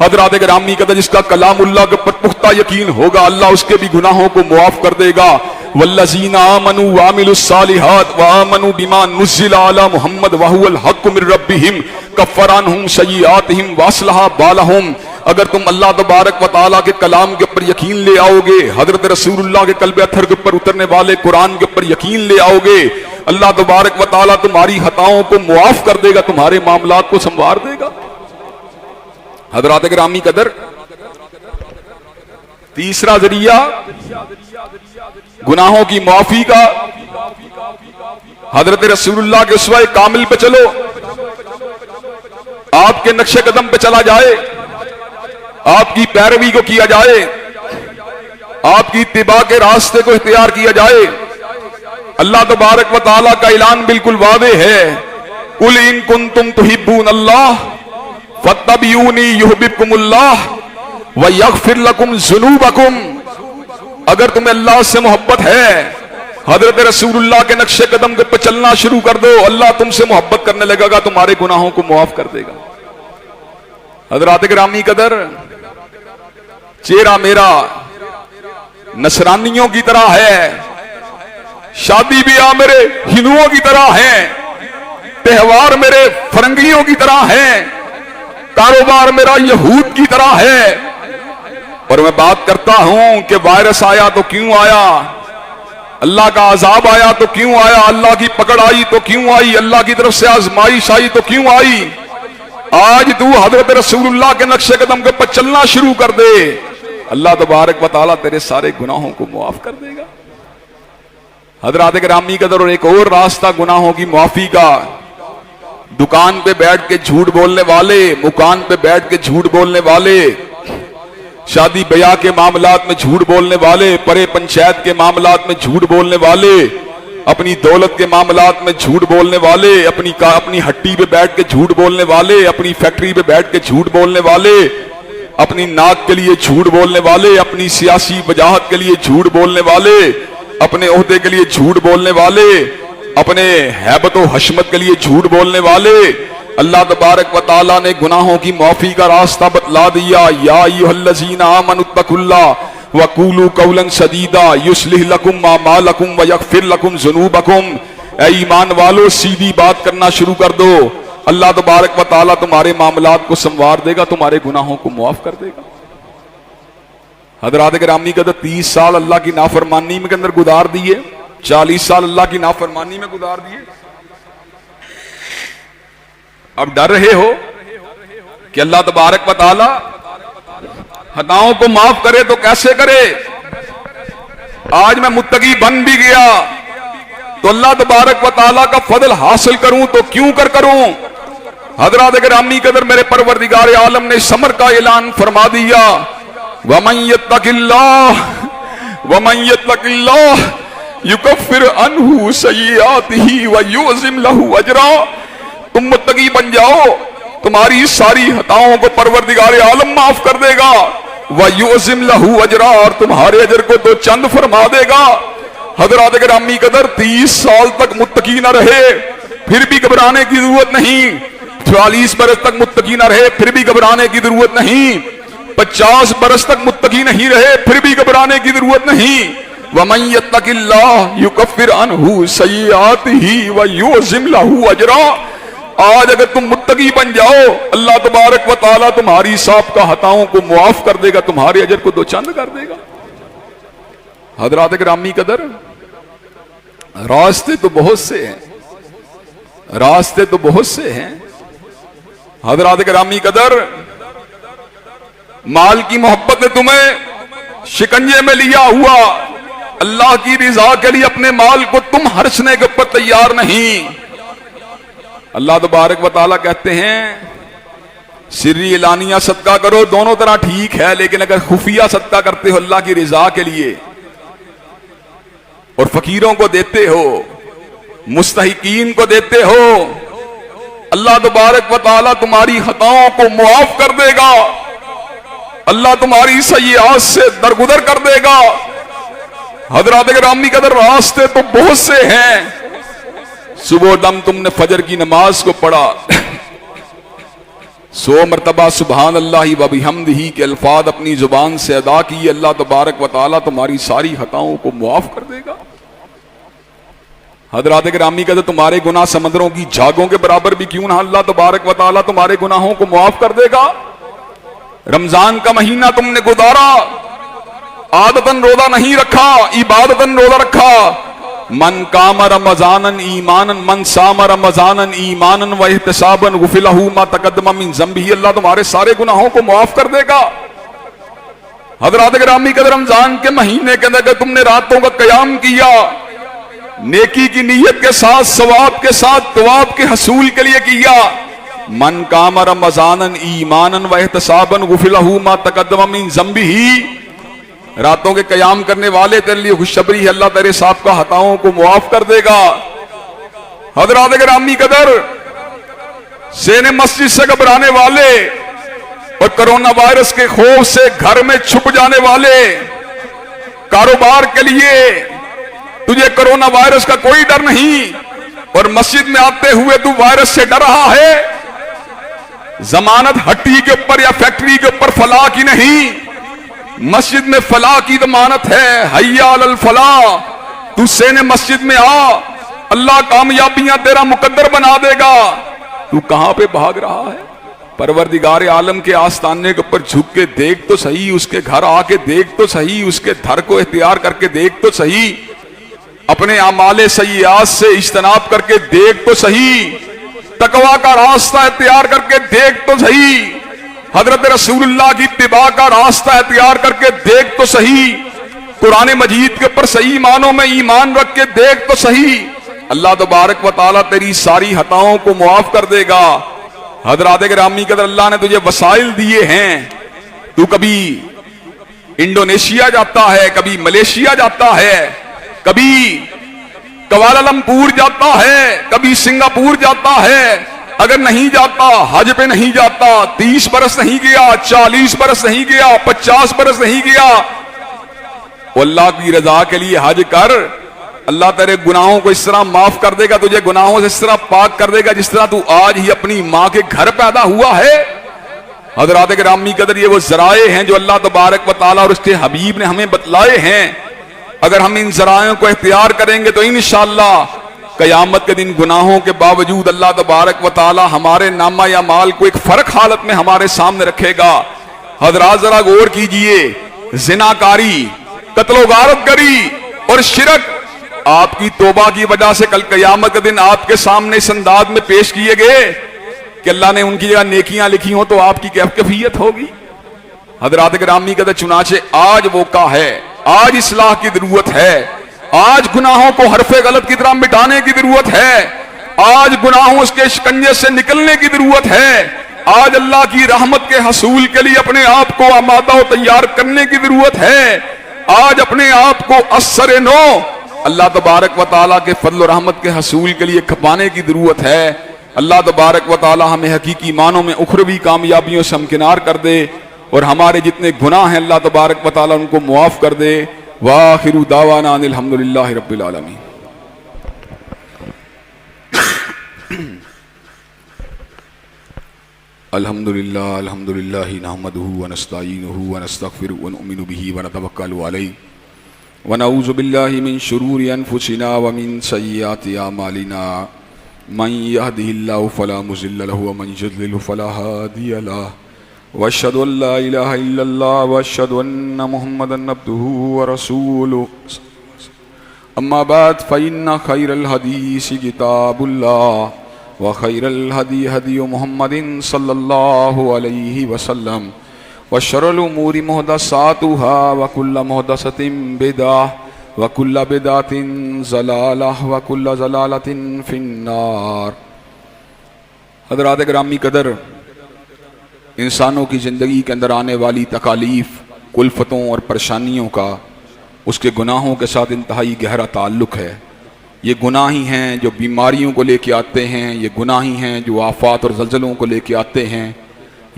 हज़रात गिरामी कदर जिसका कलामुल्लाह के ऊपर पुख्ता यकीन होगा, अल्लाह उसके भी गुनाहों को मुआफ कर देगा। वल्लज़ीना आमनू व अमिलुस्सालिहात व आमनू बिमा नुज़्ज़िला अला मुहम्मद व हुवल हक़्क़ु मिर रब्बिहिम कफ़्फ़रा अन्हुम सय्यिआतिहिम व असलहा बालहुम। अगर तुम अल्लाह तबारक व तआला के कलाम के ऊपर यकीन ले आओगे, हज़रत रसूलुल्लाह के कल्ब अथर के ऊपर उतरने वाले कुरान के ऊपर यकीन ले आओगे, अल्लाह तबारक व तआला तुम्हारी खताओं को मुआफ कर देगा, तुम्हारे मामलात को संवार देगा। हज़रात गिरामी कदर तीसरा जरिया गुनाहों की माफी का, हज़रत रसूलुल्लाह के उसवा कामिल पे चलो, आपके नक्शे कदम पे चला जाए, आपकी पैरवी को किया जाए, आपकी इत्तिबा के रास्ते को इख्तियार किया जाए। अल्लाह तबारक व तआला का ऐलान बिल्कुल वाज़ेह है, कुल इन कुंतुम तुहिब्बूनल्लाह फत्तबिऊनी युहिब्बुकुमुल्लाह व यग़फ़िर लकुम ज़ुनूबकुम। अगर तुम्हें अल्लाह से मोहब्बत है, हज़रत रसूलुल्लाह के नक्शे कदम पर चलना शुरू कर दो, अल्लाह तुमसे मोहब्बत करने लगेगा, तुम्हारे गुनाहों को मुआफ कर देगा। हज़रात गिरामी कदर चेहरा मेरा नसरानियों की तरह है, शादी ब्याह मेरे हिंदुओं की तरह है, त्योहार मेरे फरंगियों की तरह है, कारोबार मेरा यहूद की तरह है। और मैं बात करता हूं कि वायरस आया तो क्यों आया? अल्लाह का अजाब आया तो क्यों आया, अल्लाह की पकड़ आई तो क्यों आई, अल्लाह की तरफ से आजमाइश आई तो क्यों आई। आज तू हजरत रसूलुल्लाह के नक्शे कदम के ऊपर चलना शुरू कर दे, अल्लाह तबारक व तआला तेरे सारे गुनाहों को मुआफ कर देगा। हजरात गिरामी कदर, और एक और रास्ता गुनाहों की मुआफी का, दुकान पे बैठ के झूठ बोलने वाले, मुकान पे बैठ के झूठ बोलने वाले, शादी ब्याह के मामलात में झूठ बोलने वाले, परे पंचायत के मामलात में झूठ बोलने वाले, अपनी दौलत के मामलात में झूठ बोलने वाले, अपनी हट्टी पे बैठ के झूठ बोलने वाले, अपनी फैक्ट्री पे बैठ के झूठ बोलने वाले, अपनी नाक के लिए झूठ बोलने वाले, अपनी सियासी वजाहत के लिए झूठ बोलने वाले, अपने ओहदे के लिए झूठ बोलने वाले, अपने हैबत व हशमत के लिए झूठ बोलने वाले, अल्लाह तबारक व तआला ने गुनाहों की माफी का रास्ता बतला दिया। या अय्युहल्लज़ीना आमनुत्तकुल्लाह वक़ूलू कौलन सदीदा युस्लिह लकुम अमालकुम व यग़फिर लकुम ज़ुनूबकुम। ऐ ईमान वालों, सीधी बात करना शुरू कर दो, अल्लाह तबारक व तआला तुम्हारे मामलात को संवार देगा, तुम्हारे गुनाहों को मुआफ कर देगा। हज़रात गिरामी कदर, 30 साल अल्लाह की नाफरमानी में के अंदर गुजार दिए, 40 साल अल्लाह की नाफरमानी में गुजार दिए। अब डर रहे हो कि अल्लाह तबारक व तआला खताओं को माफ करे तो कैसे करे। आज मैं मुत्तकी बन भी गया तो अल्लाह तबारक व तआला का फजल हासिल करूं तो क्यों कर करूं। हज़रात गिरामी कदर, मेरे परवरदिगार आलम ने समर का ऐलान फरमा दिया, वमन यत्तकिल्लाह युकफ्फिर अन्हु सय्यिआतिही व युअज़िम लहू अजरा। तुम मुत्तकी बन जाओ, तुम्हारी सारी खताओं को परवरदिगार आलम माफ कर देगा, व युअज़िम लहू अजरा, और तुम्हारे अजर को दो चंद फरमा देगा। हज़रात गिरामी कदर, 30 साल तक मुत्तकी न रहे फिर भी घबराने की जरूरत नहीं, 40 बरस तक मुत्तकी न रहे फिर भी घबराने की जरूरत नहीं, 50 बरस तक मुत्तकी नहीं रहे फिर भी घबराने की जरूरत नहीं। वमन यत्तकिल्लाह युकफ्फिर अन्हु सय्यिआतिही व युअज़िम लहू अजरा। आज अगर तुम मुत्तकी बन जाओ, अल्लाह तबारक व तआला तुम्हारी साबिक़ा खताओं को मुआफ कर देगा, तुम्हारे अजर को दो चंद कर देगा। हज़रात गिरामी कदर, रास्ते तो बहुत से हैं, रास्ते तो बहुत से हैं। हज़रात गिरामी कदर, माल की मोहब्बत ने तुम्हें शिकंजे में लिया हुआ, अल्लाह की रिजा के लिए अपने माल को तुम हर्षने के ऊपर तैयार नहीं। अल्लाह तबारक व तआला कहते हैं, सिर्री एलानिया सदका करो, दोनों तरह ठीक है, लेकिन अगर खुफिया सदका करते हो अल्लाह की रिजा के लिए और फकीरों को देते हो, मुस्तहिकीन को देते हो, अल्लाह तबारक व तआला तुम्हारी खताओं को मुआफ कर देगा, अल्लाह तुम्हारी सय्यात से दरगुदर कर देगा। हज़रात गिरामी कदर, रास्ते तो बहुत से हैं। सुबह दम तुमने फजर की नमाज को पढ़ा, 100 मरतबा सुबहान अल्लाह व बिहम्दिही के अल्फाज अपनी जुबान से अदा किए, अल्लाह तबारक व तआला तुम्हारी सारी खताओं को मुआफ कर देगा। हज़रात गिरामी कदर, तुम्हारे गुनाह समंदरों की झागों के बराबर भी क्यों ना, अल्लाह तबारक व तआला तुम्हारे गुनाहों को मुआफ कर देगा। रमजान का महीना तुमने गुजारा, आदतन रोजा नहीं रखा, इबादतन रोजा रखा। मन काम रमजानन ईमानन मन साम रमजानन ईमानन व इहतिसाबन गुफिलहु मा तकद्दम मिन ज़ंबिही। अल्लाह तुम्हारे सारे गुनाहों को माफ कर देगा। हज़रात गिरामी कदर, रमजान के महीने के अंदर तुमने रातों का क़याम किया, नेकी की नीयत के साथ, सवाब के साथ, तवाब के हसूल के लिए किया। मन काम रमजानन ईमानन व इहतिसाबन गुफिलहु मा तकद्दम मिन ज़ंबिही। रातों के कयाम करने वाले तेरे लिए खुशखबरी है, अल्लाह तेरे साबिक़ा खताओं को मुआफ कर देगा। हज़रात गिरामी कदर, सेने मस्जिद से घबराने वाले और कोरोना वायरस के खौफ से घर में छुप जाने वाले, कारोबार के लिए तुझे कोरोना वायरस का कोई डर नहीं और मस्जिद में आते हुए तू वायरस से डर रहा है। जमानत हट्टी के ऊपर या फैक्ट्री के ऊपर फलाह की नहीं, मस्जिद में फलाह की जमानत है। हय्या अलल फलाह, तू सेने मस्जिद में आ, अल्लाह कामयाबियां तेरा मुकद्दर बना देगा। तू कहां पे भाग रहा है? परवरदिगार आलम के आस्ताने के ऊपर झुक के देख तो सही, उसके घर आके देख तो सही, उसके धर को इख्तियार करके देख तो सही। अपने आमाले सय्यात से इज्तनाब करके देख तो सही, तकवा का रास्ता इख्तियार करके देख तो सही, हजरत रसूलुल्लाह की इत्तिबा का रास्ता इख्तियार करके देख तो सही, कुरान मजीद के ऊपर सही मानों में ईमान रख के देख तो सही। अल्लाह तबारक व तआला तेरी सारी हताओं को मुआफ कर देगा। हजरात गिरामी कदर, अल्लाह ने तुझे वसाइल दिए हैं, तू कभी इंडोनेशिया जाता है, कभी मलेशिया जाता है, कभी कुआलालंपुर जाता है, कभी सिंगापुर जाता है। अगर नहीं जाता, हज पे नहीं जाता, 30 बरस नहीं गया, 40 बरस नहीं गया, 50 बरस नहीं गया, अल्लाह की रजा के लिए हज कर। अल्लाह तेरे गुनाहों को इस तरह माफ कर देगा, तुझे गुनाहों से इस तरह पाक कर देगा जिस तरह तू आज ही अपनी मां के घर पैदा हुआ है। हजरात गिरामी कदर, ये वो जराए हैं जो अल्लाह तबारक व तआला और उसके हबीब ने हमें बतलाए हैं। अगर हम इन जरायों को इख्तियार करेंगे तो इंशाअल्लाह कयामत के दिन गुनाहों के बावजूद अल्लाह तबारक व तआला हमारे नामा या माल को एक फर्क हालत में हमारे सामने रखेगा। हजरात जरा गौर कीजिए, जिनाकारी, कत्लो गारतगरी और शिरक आपकी तौबा की वजह से कल कयामत के दिन आपके सामने इस अंदाज में पेश किए गए कि अल्लाह ने उनकी जगह नेकियां लिखी हो तो आपकी क्या कैफियत होगी। हजरात गिरामी कहते, चुनाचे आज मौका है, आज इस्लाह की जरूरत है, आज गुनाहों को हरफे गलत की तरह मिटाने की जरूरत है, आज गुनाहों के शिकंजे से निकलने की जरूरत है, आज अल्लाह की रहमत के हसूल के लिए अपने आप को आमादा और तैयार करने की जरूरत है, आज अपने आप को असर नो अल्लाह तबारक व तआला के फजल और रहमत के हसूल के लिए खपाने की जरूरत है। अल्लाह तबारक व तआला हमें हकीकी मानों में उखरवी कामयाबियों से हमकिनार कर दे और हमारे जितने गुनाह हैं अल्लाह तबारक व तआला उनको मुआफ कर दे। वाखिरु दावाना अनिल हम्दुलिल्लाहि रब्बिल आलमीन। अल्हम्दुलिल्लाह अल्हम्दुलिल्लाहि नहमदुहु व नस्तईनुहु व नस्तगफिरुहु व नुमिनु बिही व नतवक्कलु अलैहि व नऊज़ु बिल्लाहि मिन शुरूरि अनफुसिना व मिन सय्यिआति अमालिना मन यहदिहिल्लाहु फला मुज़िल्ल लहु व मन युज़लिलहु फला हादिय लहु व अशहदु अन ला इलाहा इल्लल्लाह व अशहदु अन्ना मुहम्मदन अब्दुहु व रसूलुहु। अम्मा बाद फ़इन्ना खैरल हदीसी किताबुल्लाह व खैरल हदी हदी मुहम्मदिन सल्लल्लाहु अलैहि वसल्लम व शर्रुल उमूरि मुहदसातुहा व कुल्लु मुहदसतिन बिदअह व कुल्लु बिदअतिन ज़लालह व कुल्लु ज़लालतिन फिन्नार। हज़रात गिरामी कदर, इंसानों की ज़िंदगी के अंदर आने वाली तकालीफ, कुल्फतों और परेशानियों का उसके गुनाहों के साथ इंतहाई गहरा ताल्लुक़ है। ये गुनाह ही हैं जो बीमारियों को लेके आते हैं, ये गुनाह ही हैं जो आफात और ज़लज़लों को लेके आते हैं,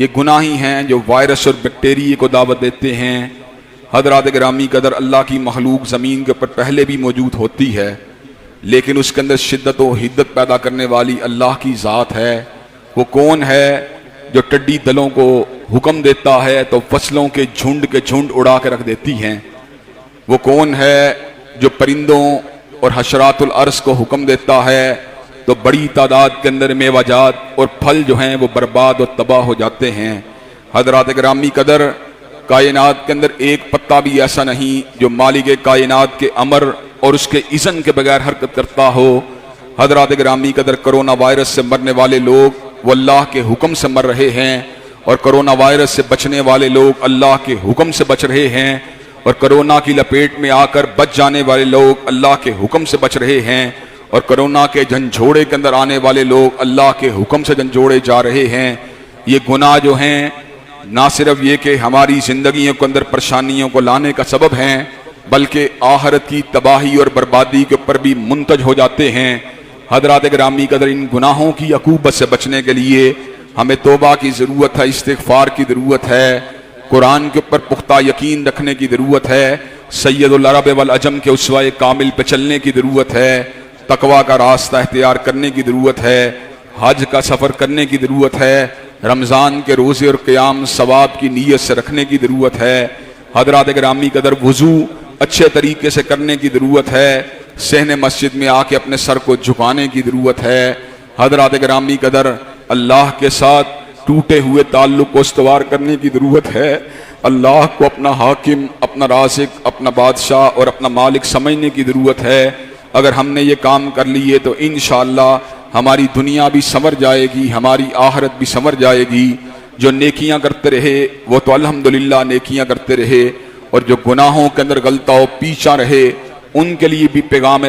ये गुनाह ही हैं जो वायरस और बैक्टीरिया को दावत देते हैं। हज़रात गिरामी कदर, अल्लाह की मखलूक ज़मीन के ऊपर पहले भी मौजूद होती है, लेकिन उसके अंदर शिद्दत व हिद्दत पैदा करने वाली अल्लाह की ज़ात है। वो कौन है जो टिड्डी दलों को हुक्म देता है तो फसलों के झुंड उड़ा के रख देती हैं? वो कौन है जो परिंदों और हशरातुल अर्ज़ को हुक्म देता है तो बड़ी तादाद के अंदर मेवाजात और फल जो हैं वो बर्बाद और तबाह हो जाते हैं? हज़रात गिरामी कदर, कायनात के अंदर एक पत्ता भी ऐसा नहीं जो मालिक कायनात के अमर और उसके इज़्न के बगैर हरकत करता हो। हज़रात गिरामी कदर, कोरोना वायरस से मरने वाले लोग वो अल्लाह के हुक्म से मर रहे हैं और कोरोना वायरस से बचने वाले लोग अल्लाह के हुक्म से बच रहे हैं और कोरोना की लपेट में आकर बच जाने वाले लोग अल्लाह के हुक्म से बच रहे हैं और कोरोना के झंझोड़े के अंदर आने वाले लोग अल्लाह के हुक्म से झंझोड़े जा रहे हैं। ये गुनाह जो हैं ना सिर्फ ये कि हमारी ज़िंदगियों के अंदर परेशानियों को लाने का सबब हैं, बल्कि आखिरत की तबाही और बर्बादी के ऊपर भी मुंतज हो जाते हैं। हज़रात गिरामी कदर, इन गुनाहों की अकूबत से बचने के लिए हमें तौबा की ज़रूरत है, इस्तिग़फ़ार की ज़रूरत है, कुरान के ऊपर पुख्ता यकीन रखने की ज़रूरत है, सैयदुल अरब वल अजम के उसवाए कामिल पे चलने की ज़रूरत है, तकवा का रास्ता इख्तियार करने की ज़रूरत है, हज का सफ़र करने की ज़रूरत है, रमज़ान के रोज़े और क़याम सवाब की नीयत से रखने की ज़रूरत है। हज़रात गिरामी कदर, वज़ू अच्छे तरीके से करने की ज़रूरत है, सहने मस्जिद में आके अपने सर को झुकाने की ज़रूरत है। हज़रात गिरामी कदर, अल्लाह के साथ टूटे हुए ताल्लुक़ को इस्तवार करने की ज़रूरत है। अल्लाह को अपना हाकिम, अपना राज़िक, अपना बादशाह और अपना मालिक समझने की ज़रूरत है। अगर हमने ये काम कर लिए तो इंशाअल्लाह हमारी दुनिया भी संवर जाएगी, हमारी आखिरत भी संवर जाएगी। जो नेकियां करते रहे वो तो अल्हम्दुलिल्लाह नेकियां करते रहे, और जो गुनाहों के अंदर गलता हो पीछा रहे उनके लिए भी पैगाम